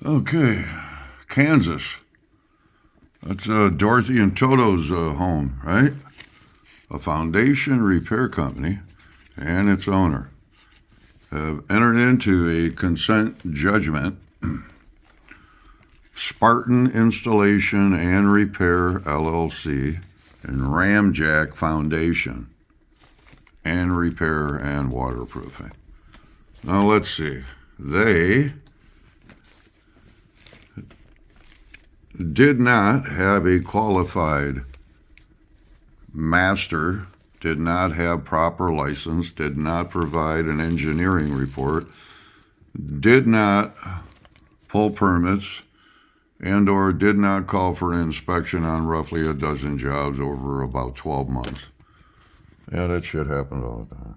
Okay, Kansas. That's Dorothy and Toto's home, right? A foundation repair company and its owner have entered into a consent judgment. Spartan Installation and Repair, LLC, and Ramjack Foundation and Repair and Waterproofing. Now let's see. They did not have a qualified master, did not have proper license, did not provide an engineering report, did not pull permits, and or did not call for an inspection on roughly a dozen jobs over about 12 months. Yeah, that shit happens all the time.